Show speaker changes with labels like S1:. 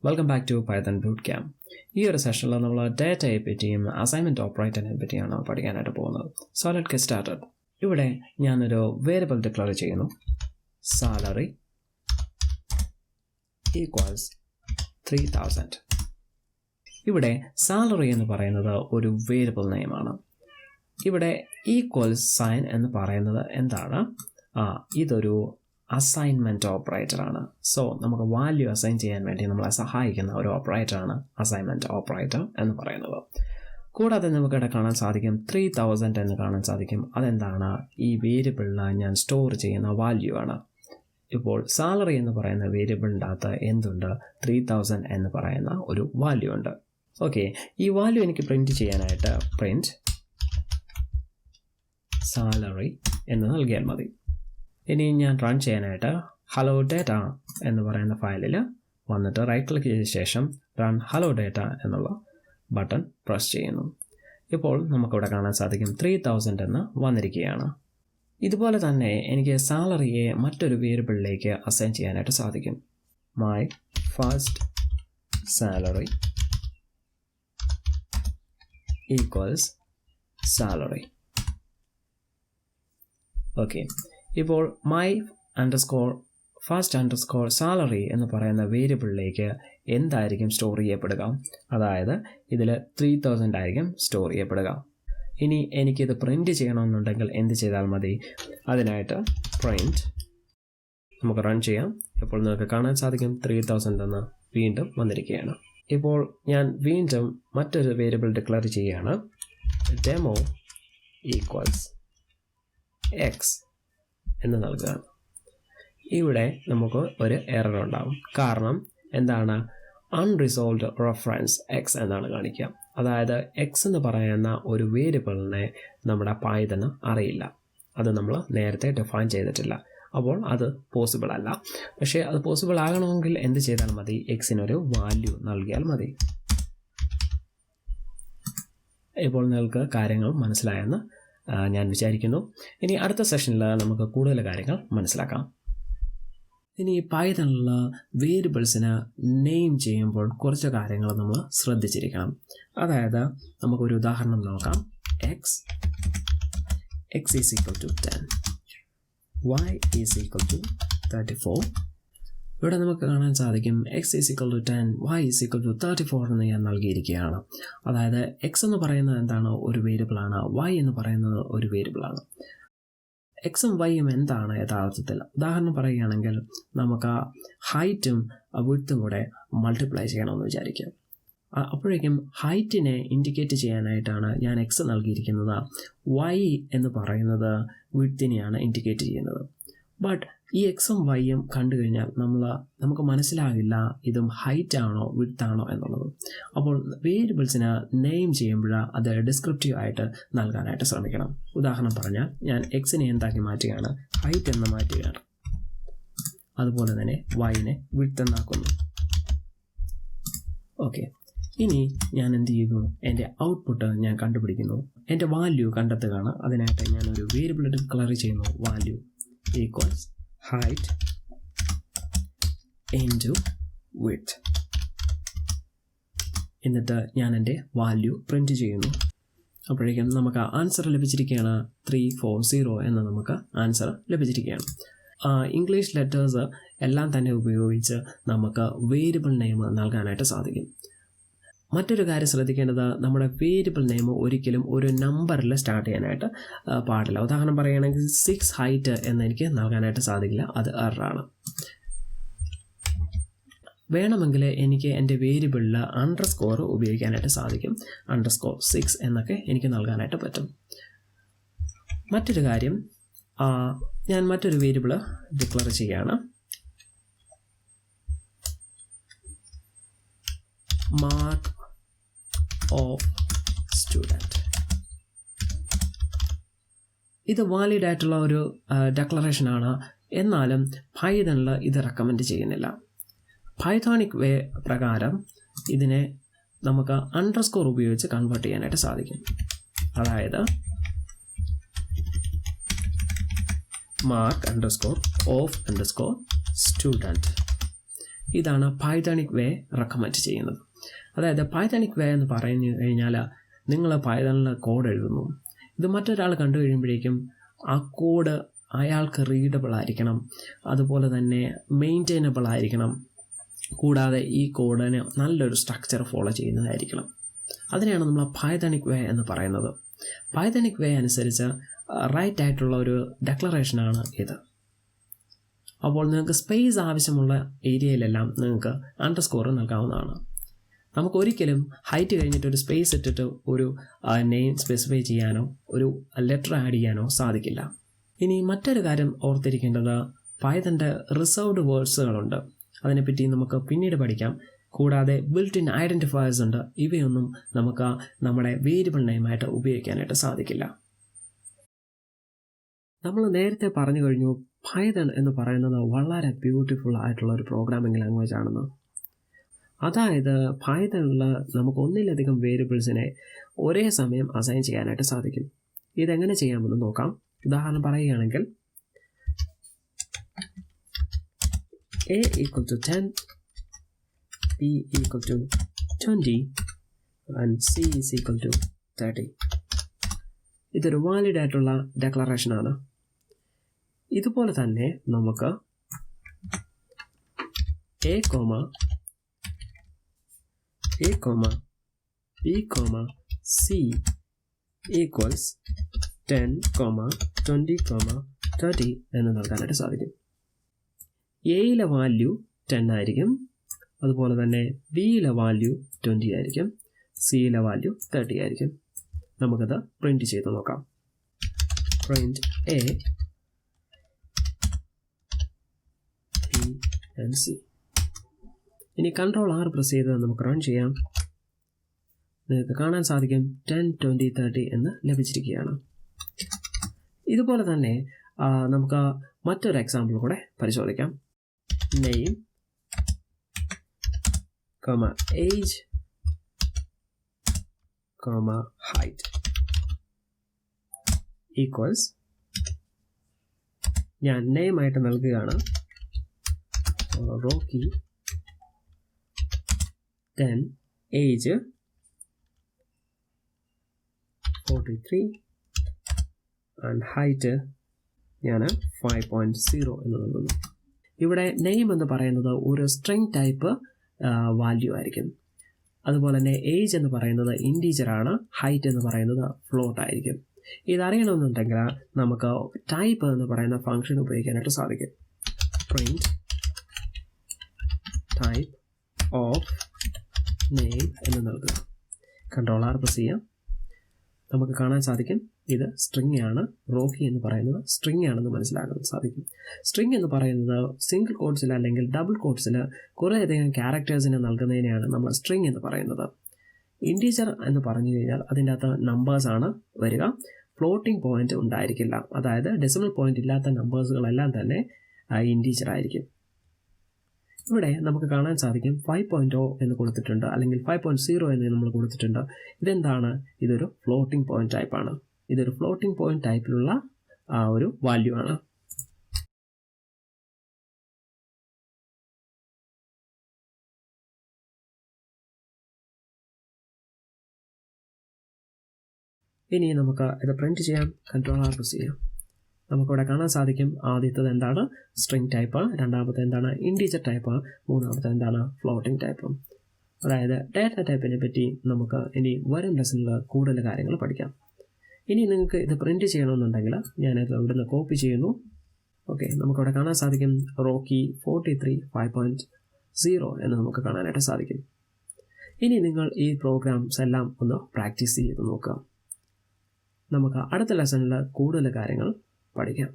S1: Welcome back to Python Bootcamp. ഈ ഒരു സെഷനിൽ നമ്മൾ ഡേറ്റയെ പറ്റിയും അസൈൻമെൻറ്റ് ഓപ്പറേറ്ററിനെ പറ്റിയാണ് പഠിക്കാനായിട്ട് പോകുന്നത്. So let's get started. ഇവിടെ ഞാനൊരു വേരിയബിൾ ഡിക്ലെയർ ചെയ്യുന്നു. Salary equals 3000. ഇവിടെ സാലറി എന്ന് പറയുന്നത് ഒരു വേരിയബിൾ നെയിമാണ്. ഇവിടെ ഈക്വൽസ് സൈൻ എന്ന് പറയുന്നത് എന്താണ്? ഇതൊരു അസൈൻമെൻറ്റ് ഓപ്പറേറ്ററാണ്. സോ നമുക്ക് വാല്യൂ അസൈൻ ചെയ്യാൻ വേണ്ടി നമ്മളെ സഹായിക്കുന്ന ഒരു ഓപ്പറേറ്ററാണ് അസൈൻമെൻറ്റ് ഓപ്പറേറ്റർ എന്ന് പറയുന്നത്. കൂടാതെ നമുക്കിവിടെ കാണാൻ സാധിക്കും 3000 എന്ന് കാണാൻ സാധിക്കും. അതെന്താണ്? ഈ വേരിയബിളിൽ ഞാൻ സ്റ്റോർ ചെയ്യുന്ന വാല്യൂ ആണ്. ഇപ്പോൾ സാലറി എന്ന് പറയുന്ന വേരിയബിളിൻ്റെ അകത്ത് എന്തുണ്ട്? 3000 എന്ന് പറയുന്ന ഒരു വാല്യൂ ഉണ്ട്. ഓക്കെ, ഈ വാല്യൂ എനിക്ക് പ്രിൻറ്റ് ചെയ്യാനായിട്ട് പ്രിൻറ്റ് സാലറി എന്ന് നൽകിയാൽ മതി. ഇനി ഞാൻ റൺ ചെയ്യാനായിട്ട് ഹലോ ഡേറ്റ എന്ന് പറയുന്ന ഫയലിൽ വന്നിട്ട് റൈറ്റ് ക്ലിക്ക് ചെയ്ത ശേഷം റൺ ഹലോ ഡേറ്റ എന്നുള്ള ബട്ടൺ പ്രസ് ചെയ്യുന്നു. ഇപ്പോൾ നമുക്കിവിടെ കാണാൻ സാധിക്കും 3000 എന്ന് വന്നിരിക്കുകയാണ്. ഇതുപോലെ തന്നെ എനിക്ക് സാലറിയെ മറ്റൊരു വേരിയബിളിലേക്ക് അസൈൻ ചെയ്യാനായിട്ട് സാധിക്കും. My first salary equals salary. Okay, ഇപ്പോൾ my underscore first underscore salary എന്ന് പറയുന്ന വേരിയബിളിലേക്ക് എന്തായിരിക്കും സ്റ്റോർ ചെയ്യപ്പെടുക? അതായത് ഇതിൽ 3000 ആയിരിക്കും സ്റ്റോർ ചെയ്യപ്പെടുക. ഇനി എനിക്കിത് പ്രിൻറ്റ് ചെയ്യണമെന്നുണ്ടെങ്കിൽ എന്ത് ചെയ്താൽ മതി? അതിനായിട്ട് പ്രിൻറ്റ് നമുക്ക് റൺ ചെയ്യാം. ഇപ്പോൾ നിങ്ങൾക്ക് കാണാൻ സാധിക്കും 3000 എന്ന് വീണ്ടും വന്നിരിക്കുകയാണ്. ഇപ്പോൾ ഞാൻ വീണ്ടും മറ്റൊരു വേരിയബിൾ ഡിക്ലെയർ ചെയ്യുകയാണ്. ഡെമോ ഈക്വൽസ് എക്സ് എന്ന് നൽകുകയാണ്. ഇവിടെ നമുക്ക് ഒരു എറർ ഉണ്ടാകും. കാരണം എന്താണ്? അൺറിസോൾവ്ഡ് റെഫറൻസ് എക്സ് എന്നാണ് കാണിക്കുക. അതായത് എക്സ് എന്ന് പറയുന്ന ഒരു വേരിയബിളിനെ നമ്മുടെ പൈത്തന് അറിയില്ല. അത് നമ്മൾ നേരത്തെ ഡിഫൈൻ ചെയ്തിട്ടില്ല. അപ്പോൾ അത് പോസിബിൾ അല്ല. പക്ഷേ അത് പോസിബിൾ ആകണമെങ്കിൽ എന്ത് ചെയ്താൽ മതി? എക്സിനൊരു വാല്യൂ നൽകിയാൽ മതി. ഇപ്പോൾ നിങ്ങൾക്ക് കാര്യങ്ങൾ മനസ്സിലായെന്ന് ഞാൻ വിചാരിക്കുന്നു. ഇനി അടുത്ത സെഷനിൽ നമുക്ക് കൂടുതൽ കാര്യങ്ങൾ മനസ്സിലാക്കാം. ഇനി പൈത്തണിൽ വേരിയബിൾസിന് നെയിം ചെയ്യുമ്പോൾ കുറച്ച് കാര്യങ്ങൾ നമ്മൾ ശ്രദ്ധിച്ചിരിക്കണം. അതായത് നമുക്കൊരു ഉദാഹരണം നോക്കാം. X is equal to 10, y is equal to 34. ഇവിടെ നമുക്ക് കാണാൻ സാധിക്കും x is equal to 10, y is equal to 34 എന്ന് ഞാൻ നൽകിയിരിക്കുകയാണ്. അതായത് എക്സ് എന്ന് പറയുന്നത് എന്താണ്? ഒരു വേരിയബിളാണ്. y എന്ന് പറയുന്നത് ഒരു വേരിയബിളാണ്. എക്സും വൈയും എന്താണ് യഥാർത്ഥത്തിൽ? ഉദാഹരണം പറയുകയാണെങ്കിൽ നമുക്ക് ഹൈറ്റും വിഡ്ത്തും കൂടെ മൾട്ടിപ്ലൈ ചെയ്യണമെന്ന് വിചാരിക്കാം. അപ്പോഴേക്കും ഹൈറ്റിനെ ഇൻഡിക്കേറ്റ് ചെയ്യാനായിട്ടാണ് ഞാൻ എക്സ് നൽകിയിരിക്കുന്നത്. y എന്ന് പറയുന്നത് വിഡ്ത്തിനെയാണ് ഇൻഡിക്കേറ്റ് ചെയ്യുന്നത്. ബട്ട് ഈ എക്സും വൈയും കണ്ടു കഴിഞ്ഞാൽ നമുക്ക് മനസ്സിലാകില്ല ഇതും ഹൈറ്റ് ആണോ വിഡ്ത്ത് ആണോ എന്നുള്ളത്. അപ്പോൾ വേരിയബിൾസിന് നെയിം ചെയ്യുമ്പോൾ അത് ഡിസ്ക്രിപ്റ്റീവ് ആയിട്ട് നൽകാനായിട്ട് ശ്രമിക്കണം. ഉദാഹരണം പറഞ്ഞാൽ ഞാൻ എക്സിനെ എന്താക്കി മാറ്റുകയാണ്? ഹൈറ്റ് എന്ന് മാറ്റുകയാണ്. അതുപോലെ തന്നെ വൈനെ വിഡ്ത്ത് എന്നാക്കുന്നു. ഓക്കെ, ഇനി ഞാൻ എന്ത് ചെയ്യുന്നു? എൻ്റെ ഔട്ട്പുട്ട് ഞാൻ കണ്ടുപിടിക്കുന്നു. എൻ്റെ വാല്യൂ കണ്ടെത്തുകയാണ്. അതിനായിട്ട് ഞാനൊരു വേരിയബിൾ ഡിക്ലെയർ ചെയ്യുന്നു. Value equals height into width. എന്നിട്ട് ഞാൻ എൻ്റെ വാല്യൂ പ്രിൻറ്റ് ചെയ്യുന്നു. അപ്പോഴേക്കും നമുക്ക് ആൻസർ ലഭിച്ചിരിക്കുകയാണ്. 340 എന്ന് നമുക്ക് ആൻസർ ലഭിച്ചിരിക്കുകയാണ്. ഇംഗ്ലീഷ് ലെറ്റേഴ്സ് എല്ലാം തന്നെ ഉപയോഗിച്ച് നമുക്ക് വേരിയബിൾ നെയിം നൽകാനായിട്ട് സാധിക്കും. മറ്റൊരു കാര്യം ശ്രദ്ധിക്കേണ്ടത്, നമ്മുടെ വേരിയബിൾ നെയിം ഒരിക്കലും ഒരു നമ്പറിൽ സ്റ്റാർട്ട് ചെയ്യാനായിട്ട് പാടില്ല. ഉദാഹരണം പറയുകയാണെങ്കിൽ 6 ഹൈറ്റ് എന്ന് എനിക്ക് നൽകാനായിട്ട് സാധിക്കില്ല. അത് എററാണ്. വേണമെങ്കിൽ എനിക്ക് എൻ്റെ വേരിയബിളിൽ അണ്ടർസ്കോർ ഉപയോഗിക്കാനായിട്ട് സാധിക്കും. _6 എന്നൊക്കെ എനിക്ക് നൽകാനായിട്ട് പറ്റും. മറ്റൊരു കാര്യം, ഞാൻ മറ്റൊരു വേരിയബിൾ ഡിക്ലെയർ ചെയ്യുകയാണ്. Mark of student. ഇത് വാലിഡ് ആയിട്ടുള്ള ഒരു ഡെക്ലറേഷനാണ്. എന്നാലും പൈത്തണിൽ ഇത് റെക്കമെൻഡ് ചെയ്യുന്നില്ല. പൈഥോണിക് വേ പ്രകാരം ഇതിനെ നമുക്ക് അണ്ടർസ്കോർ ഉപയോഗിച്ച് കൺവേർട്ട് ചെയ്യാനായിട്ട് സാധിക്കും. അതായത് mark_of_student ഇതാണ് പൈത്തണിക് വേ റെക്കമെൻഡ് ചെയ്യുന്നത്. അതായത് പൈത്തണിക് വേ എന്ന് പറഞ്ഞു കഴിഞ്ഞാൽ നിങ്ങൾ പൈത്തണിൽ കോഡ് എഴുതുന്നു. ഇത് മറ്റൊരാൾ കണ്ടു കഴിയുമ്പോഴേക്കും ആ കോഡ് അയാൾക്ക് റീഡബിൾ ആയിരിക്കണം, അതുപോലെ തന്നെ മെയിൻറ്റെയിനബിൾ ആയിരിക്കണം, കൂടാതെ ഈ കോഡിന് നല്ലൊരു സ്ട്രക്ചർ ഫോളോ ചെയ്യുന്നതായിരിക്കണം. അതിനെയാണ് നമ്മൾ പൈത്തണിക് വേ എന്ന് പറയുന്നത്. പൈത്തണിക് വേ അനുസരിച്ച് റൈറ്റ് ആയിട്ടുള്ള ഒരു ഡെക്ലറേഷനാണ് ഇത്. അപ്പോൾ നിങ്ങൾക്ക് സ്പേസ് ആവശ്യമുള്ള ഏരിയയിലെല്ലാം നിങ്ങൾക്ക് അണ്ടർസ്കോർ നൽകാവുന്നതാണ്. നമുക്ക് ഒരിക്കലും ഹൈറ്റ് കഴിഞ്ഞിട്ട് ഒരു സ്പേസ് ഇട്ടിട്ട് ഒരു നെയിം സ്പെസിഫൈ ചെയ്യാനോ ഒരു ലെറ്റർ ആഡ് ചെയ്യാനോ സാധിക്കില്ല. ഇനി മറ്റൊരു കാര്യം ഓർത്തിരിക്കേണ്ടത്, പൈത്തണിൻ്റെ റിസർവ്ഡ് വേർഡ്സുകളുണ്ട്. അതിനെപ്പറ്റി നമുക്ക് പിന്നീട് പഠിക്കാം. കൂടാതെ ബിൽറ്റ് ഇൻ ഐഡൻറ്റിഫയേഴ്സ് ഉണ്ട്. ഇവയൊന്നും നമുക്ക് നമ്മുടെ വേരിയബിൾ നെയിമായിട്ട് ഉപയോഗിക്കാനായിട്ട് സാധിക്കില്ല. നമ്മൾ നേരത്തെ പറഞ്ഞു കഴിഞ്ഞു പൈത്തൺ എന്ന് പറയുന്നത് വളരെ ബ്യൂട്ടിഫുൾ ആയിട്ടുള്ള ഒരു പ്രോഗ്രാമിംഗ് ലാംഗ്വേജ് ആണെന്ന്. അതായത് പൈത്തണിൽ നമുക്ക് ഒന്നിലധികം വേരിയബിൾസിനെ ഒരേ സമയം അസൈൻ ചെയ്യാനായിട്ട് സാധിക്കും. ഇതെങ്ങനെ ചെയ്യാമെന്ന് നോക്കാം. ഉദാഹരണം പറയുകയാണെങ്കിൽ a equal to 10, b equal to 20 and c is equal to 30. ഇതൊരു വാലിഡ് ആയിട്ടുള്ള ഡെക്ലറേഷനാണ്. ഇതുപോലെ തന്നെ നമുക്ക് a, b, c equals 10, 20, 30 എന്ന് നൽകാനായിട്ട് സാധിക്കും. എയിലെ വാല്യൂ 10 ആയിരിക്കും, അതുപോലെ തന്നെ ബിയിലെ വാല്യൂ 20 ആയിരിക്കും, സിയിലെ വാല്യൂ 30 ആയിരിക്കും. നമുക്കത് പ്രിൻറ്റ് ചെയ്ത് നോക്കാം. Print A, B and C. ഇനി Ctrl+R പ്രസ് ചെയ്ത് നമുക്ക് റൺ ചെയ്യാം. നിങ്ങൾക്ക് കാണാൻ സാധിക്കും 10, 20, 30 എന്ന് ലഭിച്ചിരിക്കുകയാണ്. ഇതുപോലെ തന്നെ നമുക്ക് മറ്റൊരു എക്സാമ്പിൾ കൂടെ പരിശോധിക്കാം. നെയിം, ഏജ്, ഹൈറ്റ് ഈക്വൽസ്, ഞാൻ നെയിം ആയിട്ട് നൽകുകയാണ് Rocky, then age 43 and height ഞാൻ 5.0 എന്ന് നൽകുന്നു. ഇവിടെ നെയിം എന്ന് പറയുന്നത് ഒരു സ്ട്രിംഗ് ടൈപ്പ് വാല്യൂ ആയിരിക്കും. അതുപോലെ തന്നെ ഏജ് എന്ന് പറയുന്നത് ഇൻറ്റീജറാണ്, ഹൈറ്റ് എന്ന് പറയുന്നത് ഫ്ലോട്ട് ആയിരിക്കും. ഇതറിയണമെന്നുണ്ടെങ്കിൽ നമുക്ക് ടൈപ്പ് എന്ന് പറയുന്ന ഫംഗ്ഷൻ ഉപയോഗിക്കാനായിട്ട് സാധിക്കും. പ്രിൻറ്റ് ടൈപ്പ് ഓഫ് നെയിം എന്ന് നൽകുക. Ctrl+R പ്രസ് ചെയ്യാം. നമുക്ക് കാണാൻ സാധിക്കും ഇത് സ്ട്രിംഗ് ആണ്. റോക്കി എന്ന് പറയുന്നത് സ്ട്രിംഗ് ആണെന്ന് മനസ്സിലാക്കാൻ സാധിക്കും. സ്ട്രിംഗ് എന്ന് പറയുന്നത് സിംഗിൾ കോട്ട്സിൽ അല്ലെങ്കിൽ ഡബിൾ കോട്ട്സിൽ കുറേയധികം ക്യാരക്ടേഴ്സിനെ നൽകുന്നതിനെയാണ് നമ്മൾ സ്ട്രിംഗ് എന്ന് പറയുന്നത്. ഇൻറ്റീജർ എന്ന് പറഞ്ഞു കഴിഞ്ഞാൽ അതിൻ്റെ അകത്ത് നമ്പേഴ്സാണ് വരിക. ഫ്ലോട്ടിംഗ് പോയിന്റ് ഉണ്ടായിരിക്കില്ല. അതായത് ഡെസിമൽ പോയിന്റ് ഇല്ലാത്ത നമ്പേഴ്സുകളെല്ലാം തന്നെ ഇൻറ്റീജർ ആയിരിക്കും. ഇവിടെ നമുക്ക് കാണാൻ സാധിക്കും 5.0 എന്ന് കൊടുത്തിട്ടുണ്ട്, അല്ലെങ്കിൽ 5.0 എന്ന് നമ്മൾ കൊടുത്തിട്ടുണ്ട്. ഇതെന്താണ്? ഇതൊരു ഫ്ലോട്ടിംഗ് പോയിന്റ് ടൈപ്പാണ്. ഇതൊരു ഫ്ലോട്ടിംഗ് പോയിന്റ് ടൈപ്പിലുള്ള ഒരു വാല്യൂ ആണ്. ഇനി നമുക്ക് ഇത് പ്രിൻറ്റ് ചെയ്യാം. Ctrl+R പ്രസ് ചെയ്യാം. നമുക്കിവിടെ കാണാൻ സാധിക്കും ആദ്യത്തേത് എന്താണ്? String type. രണ്ടാമത്തെ എന്താണ്? Integer type. മൂന്നാമത്തെ എന്താണ്? Floating type. അതായത് ഡാറ്റ ടൈപ്പിനെ പറ്റി നമുക്ക് ഇനി വരും ലെസണിൽ കൂടുതൽ കാര്യങ്ങൾ പഠിക്കാം. ഇനി നിങ്ങൾക്ക് ഇത് പ്രിൻറ്റ് ചെയ്യണമെന്നുണ്ടെങ്കിൽ ഞാനിത് ഇവിടുന്ന് കോപ്പി ചെയ്യുന്നു. ഓക്കെ, നമുക്കിവിടെ കാണാൻ സാധിക്കും റോക്കി 43 5.0 എന്ന് നമുക്ക് കാണാനായിട്ട് സാധിക്കും. ഇനി നിങ്ങൾ ഈ പ്രോഗ്രാംസ് എല്ലാം ഒന്ന് പ്രാക്ടീസ് ചെയ്ത് നോക്കുക. നമുക്ക് അടുത്ത ലെസണിൽ കൂടുതൽ കാര്യങ്ങൾ പഠിക്കാം.